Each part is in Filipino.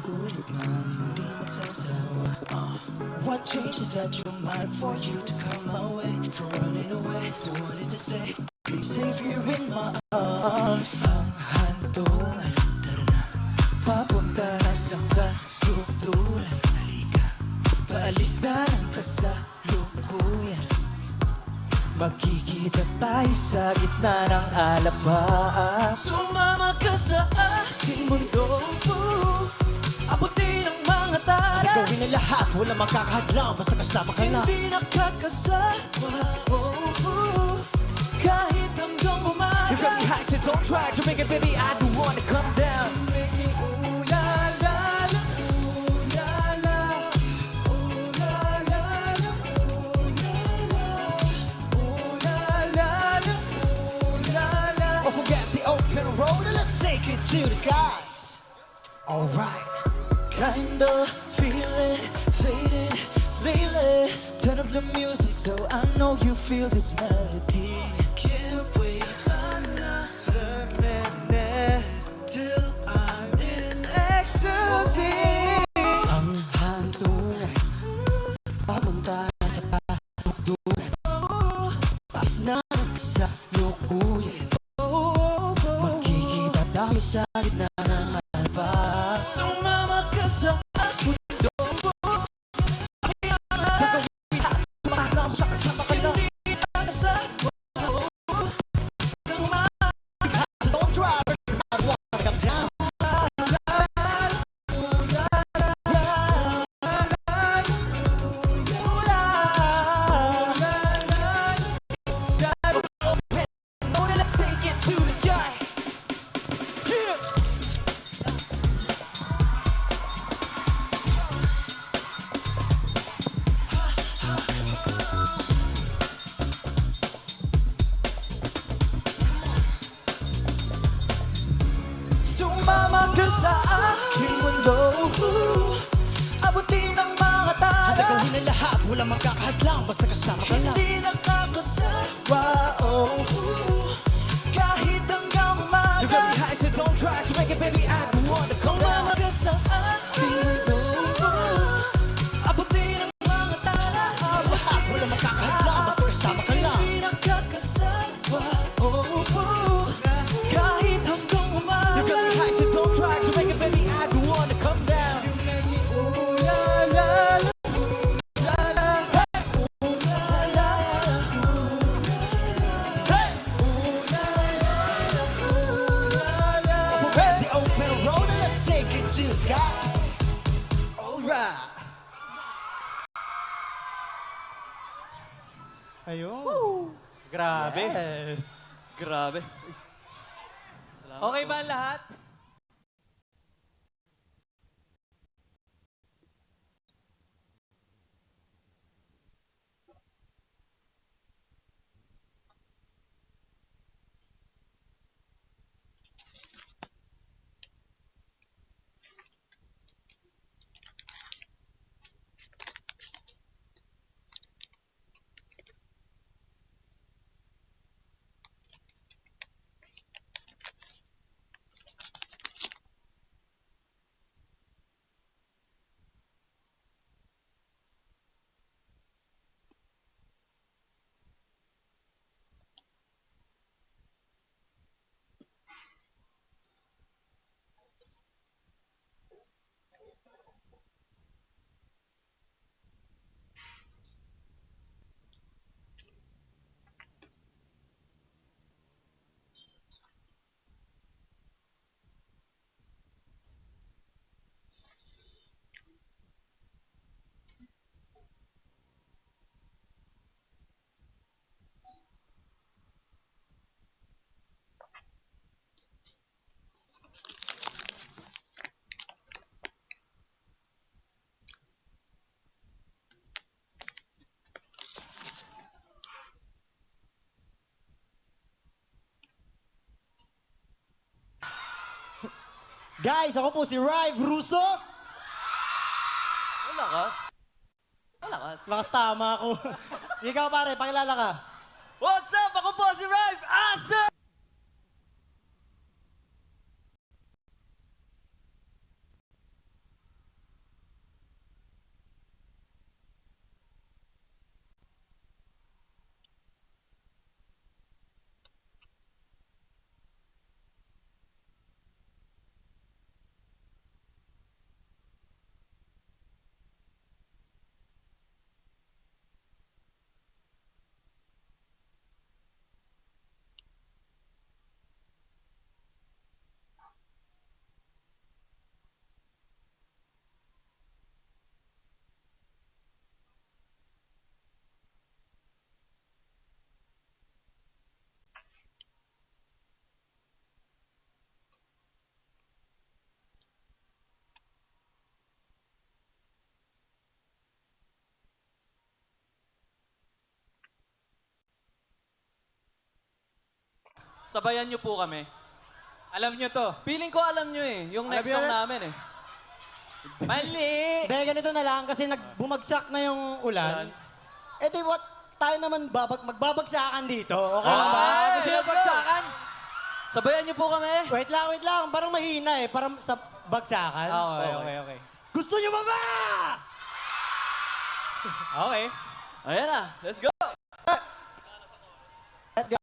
Ulit man hindi magsasawa. What changes at your mind for you to come my way? For running away, don't want it to stay. Be safe here in my arms. Ang hantungan, tara na. Papunta na sa kasunduran. Halika, paalis na ng kasalukuyan. Magkikita tayo sa gitna ng alabas. Sumama ka sa aking mundo. Abutin ang mga tala. Gawin na lahat, walang makakahadlang. Basta kasama ka lang. Hindi nakakasawa. Kahit hanggang umaga. You got me high, so don't try to make it, baby. I don't wanna come down. You make me ooh la la la, ooh la la, ooh la la la, ooh la la la, ooh la la. Oh, forget the open road and let's take it to the skies. Alright. Kinda feeling faded lately. Turn up the music so I know you feel this melody. Can't wait another minute till I'm in ecstasy. Ang hantungan papunta sa kasunduran. Pas na nagsalukuyan. Magkikita tayo sa gitna ng alabas. Sumama ka sa aking mundo. Sa kasama ka lang. Hindi nakakasawa. Don't try to make it, I wanna come down. Oh, let's take it to the sky. Yeah. Sumama ka sa aking mundo. Abutin ang mga tala. Gawin na lahat, walang makakahadlang. Basta kasama ka lang. Hindi nakakasawa. Kahit hanggang umaga. You got me high, so don't try to make it, baby. I don't wanna come down. Sumama ka sa aking mundo. Abutin ang mga tala. Lahat, walang makakahadlang. Basta kasama ka lang. Hindi nakakasawa. Kahit hanggang umaga. You got me high, so don't try to make it, baby. I don't wanna come down. Ooh la la la, ooh la la, ooh la la, Hey! ooh la la, ooh la la. Forget the open road and let's take it to the sky. Alright. Ayun. Grabe. Yes. Grabe. Salamat Okay po. ba ang lahat? Guys, ako po si Rive Russo. Malakas. Malakas. Lakas tama ako. Ikaw pare, pakilala ka. What's up? Ako po si Rive Asa! Sabayan niyo po kami. Alam nyo to. Feeling ko alam niyo eh. Yung Alam next niyo song na- namin eh. Mali! Dahil ganito na lang kasi bumagsak na yung ulan. Eh di what? Tayo naman magbabagsakan dito. Okay lang ba? Gusto nyo let's go. bagsakan? Sabayan niyo po kami. Wait lang. Parang mahina eh. Parang sa bagsakan. Okay. Gusto nyo ba ba? Okay. Ayan na. Let's go. Let's go.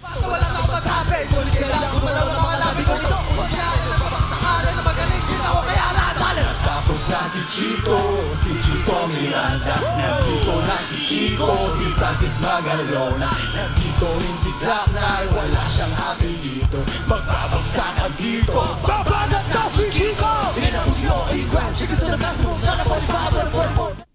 Wala na akong masabi, ngunit kailangan gumalaw ng mga labi ko nito. Kung yan, nagbabaksakan na magaling din ako kaya nasali. Tapos na si Chico Miranda. Nandito na si Kiko, si Francis Magalona. Nandito rin si Black Knight, wala siyang apelyido. Magbabagsakan dito, babanat na si Kiko. Inanapos nyo ay grand, check us on the best move, not a 45 or 44.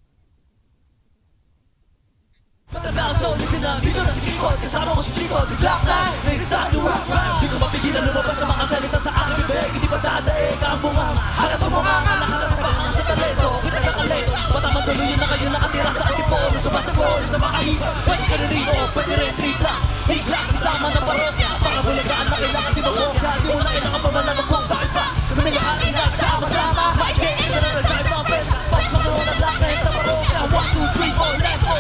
So listen na, dito na si Kiko, kasama ko si Chico, si Black Knight. Next time to rock rhyme, di ko mapigilan lumabas na mga salita sa aking bibig. Hindi pa dadaig ang bunganga, halat umunganga, nakarapakan sa talento. Kita kakaleto, batamang daluyan na kayo nakatira sa antipolo. Subasta boys na makaiba, pwede ka rin rito, pwede rin tripla. Si Black kasama ng parokya, para bulagaan na kailangan di mabokya. Di mo na kailangan pa malamang kung bakit pa kami lahat ay nagsama-sama. Mike J, Internet, Skype Numbers, Post Magalona, Black Knight na parokya. 1, 2, 3, 4, let's go,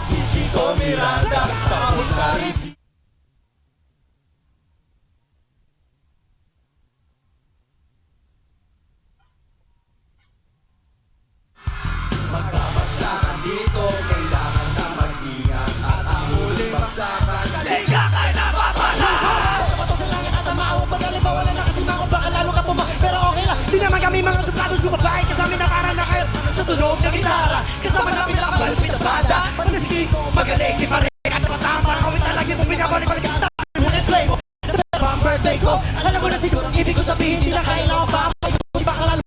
si Chico Miranda. Tapos na rin si magbabagsakan dito, kailangan na mag-ingat. At ang huling bagsakan, sigat ay napapalasan. Bato sa langit at ang maawang pagaling ba wala na kasi mga baka lalo ka puma. Pero okay lang, di naman kami mga suplados lumabay. Kasama na parang na kayo sa tunog ng gitara. Kasama namin ang balpit na banda. Pati si Kiko, magaling, di pare. At matama, parang kawit na lagi mo pinabalik-balik. Sa mo play mo, sa ang birthday ko. Alam mo na siguro ang ibig ko sabihin, di na kailangan pa. Di ba kalalo,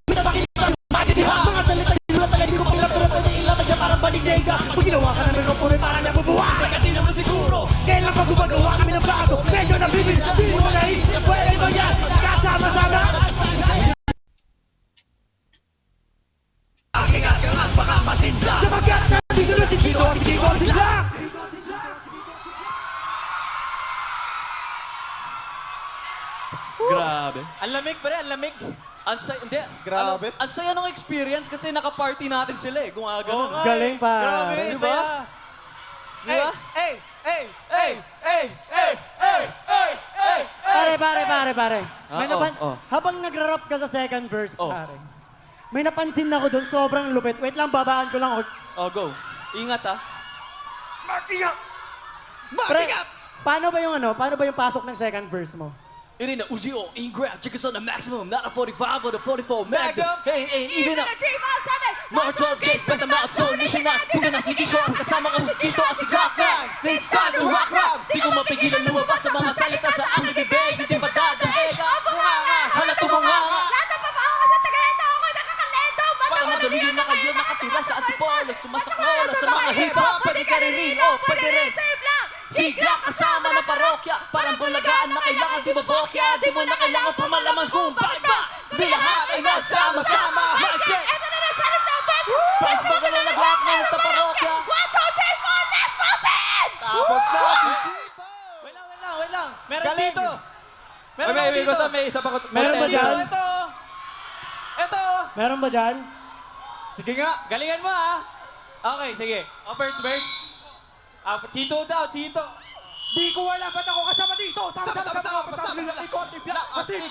pinabakit na magdidiha. Mga salita nila talaga di ko pila, pero pwede ilatag na parang baligdega. Pag ginawa ka ng mikropono, parang nabubuha. Teka, di naman siguro, kailan pa gumagawa kami ng bago. Medyo nabibig, di mo na naisip na pwede ba yan? Kasama-sama. Ingat ka nga, baka masinda. Sapagkat nandito na si Chico, si Kiko, si Black. Grabe. Ang lamig pa rin, ang lamig. Hindi. Grabe. Ang saya nung experience kasi naka-party natin sila eh. Gumagano. nga Galing pa. Grabe, Di ba? saya. Di ba? Pare. May Ah, Habang nagra-rap ka sa second verse, Oh. pare. May napansin ako doon, sobrang lupit. Wait lang, babaan ko lang. Oh, go. Ingat ah. Pre, paano ba yung pasok ng second verse mo? Irina Uzio, Ingram, check us on the maximum, not a 45 or the 44 Magnum. Magnum. Hey, even up. North 12 J's, bend them out, so listen na. Kung na si Kiko, kasama ko si Tito at si Glock 9. It's time to rock rap. Di ko mapigilan lumabas sa mga salita sa aking bibig. Hindi pa dadaig. Halat umunganga. Para madaluyan na kayo nakatira sa antipolo. Sumasaklola sa mga hip-hop. Pwede ka rin rin, oh, pwede rin. Sigla kasama ng parokya. Parang bulagaan na kailangan di mabokya. Di mo na kailangan pumalaman kung bakit ba bilahat ay nagsama-sama. Mic check. Price mo gano'n nag-lock na ng parokya. 1, 2, 3, 4, let's move in! Tapos na si Chico. Wait lang. Meron Meron ako dito. May isa pa ko. Meron ba dyan? Ito. Ito. Meron ba dyan? Sige nga. Galingan mo ha. Okay, sige. First verse. Chito daw, Chito. Di ko wala, ba't ako kasama dito? Sama-sama,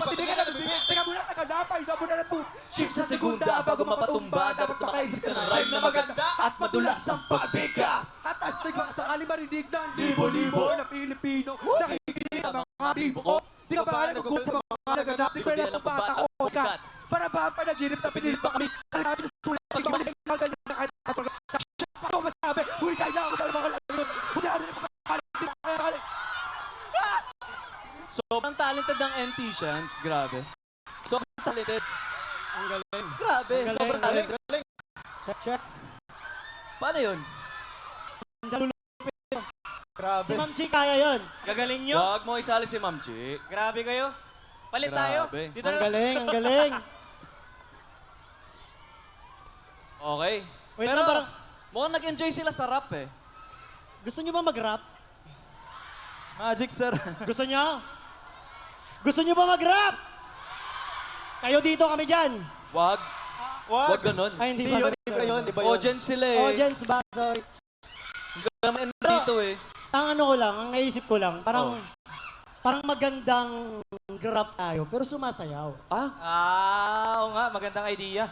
Patidigan na bibig. Teka muna, taganapay, dabo na natut. Ship sa segunda bago mapatumba, dapat makaisip ka ng rhyme na maganda at madulas ng pagbigas. At astig baka sakali marinig ng libo-libo na Pilipino. Nakikinig sa mga bibo ko. Di ka ba nagugugol sa mga naganap? Di ko lang kung bata ko sikat. Para ba ang panaginip na pinilit pa kami? Kalasin sa sulit, di ka maling mga ganyan na kahit atulog. Sa shit pa ako masabi, huli kailangan ko talaga mga lagot. Huli ano rin pagkakalit. Sobrang talented ng NT-Shans, grabe. Sobrang talented. Ang galing. Grabe, Ang galing, sobrang ang galing. talented. Check. Paano yun? Si Ma'am Chi kaya yun. Gagaling nyo. Huwag mo isali si Ma'am Chi. Grabe kayo. Palit tayo. Grabe. Dito Ang na. galing, ang galing. Okay. Wait Pero lang, parang mukhang nag-enjoy sila sa rap eh. gusto niyo ba mag-rap? Magic, sir. Gusto niyo? Gusto niyo ba mag-rap? Kayo dito, kami dyan. Wag. Wag ganun. Ay, hindi Di ba? yun, di ba yun, di ba yun? Audience sila eh. Audience ba? Sorry. Gaman dito eh. Ang ano ko lang, ang naisip ko lang, parang magandang grap tayo, pero sumasayaw. Ah? Oo nga, magandang idea.